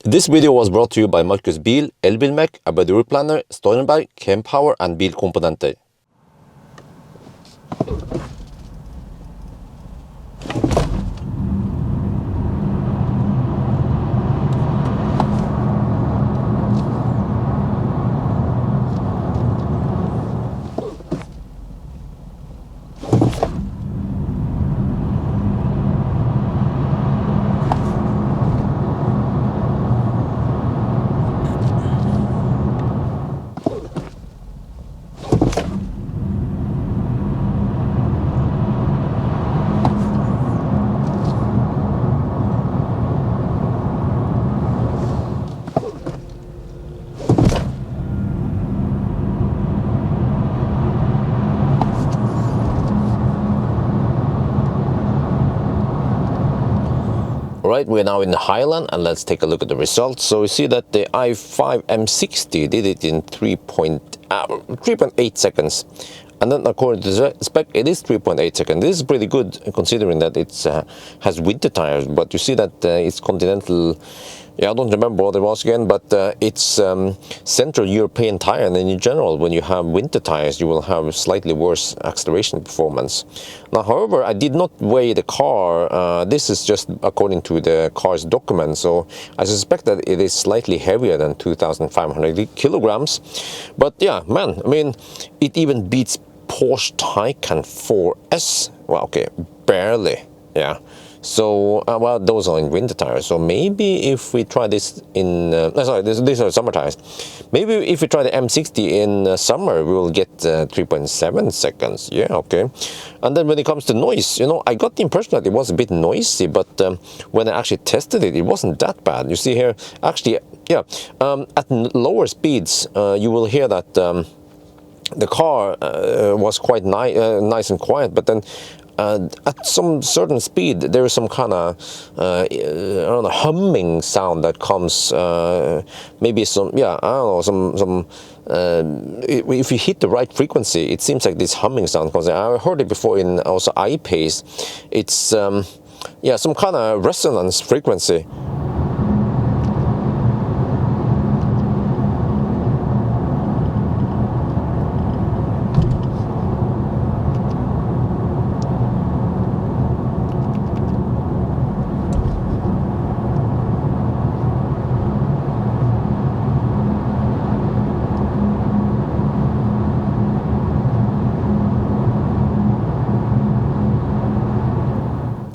This video was brought to you by Markus Bil, Elbilmek, ABRP, Stormberg, Kempower and Bilkomponenter. Right, we're now in Highland and let's take a look at the results. So we see that the i5 M60 did it in 3.8 seconds. And then according to the spec, it is 3.8 seconds. This is pretty good considering that it has winter tires. But you see that it's Continental, yeah, I don't remember what it was again, but it's Central European tire. And in general, when you have winter tires, you will have slightly worse acceleration performance. Now, however, I did not weigh the car. This is just according to the car's documents. So I suspect that it is slightly heavier than 2,500 kilograms. But yeah, man, I mean, it even beats Porsche Taycan 4S. Well, okay, barely, yeah. So, well, those are in winter tires. So maybe if we try this in, sorry, these are summer tires. Maybe if we try the M60 in summer, we will get 3.7 seconds. Yeah, okay. And then when it comes to noise, you know, I got the impression that it was a bit noisy, but when I actually tested it, it wasn't that bad. You see here, actually, yeah, at lower speeds, you will hear that the car was quite nice and quiet, but then at some certain speed, there is some kind of I don't know, humming sound that comes. Maybe some, yeah, I don't know, if you hit the right frequency, it seems like this humming sound comes. I heard it before in also I-Pace. It's yeah, some kind of resonance frequency.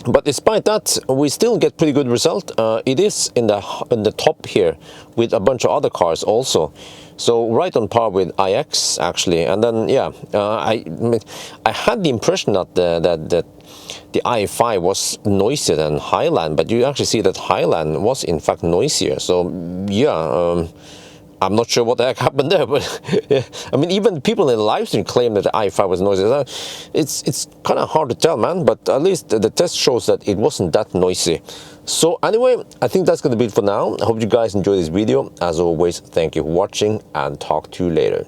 But despite that, we still get pretty good result. It is in the top here with a bunch of other cars also. So right on par with iX actually. And then yeah, I had the impression that the i5 was noisier than Highland, but you actually see that Highland was in fact noisier. So yeah. I'm not sure what the heck happened there, but yeah. I mean, even people in the live stream claim that the i5 was noisy. It's kind of hard to tell, man, but at least the test shows that it wasn't that noisy. So anyway, I think that's going to be it for now. I hope you guys enjoyed this video. As always, thank you for watching and talk to you later.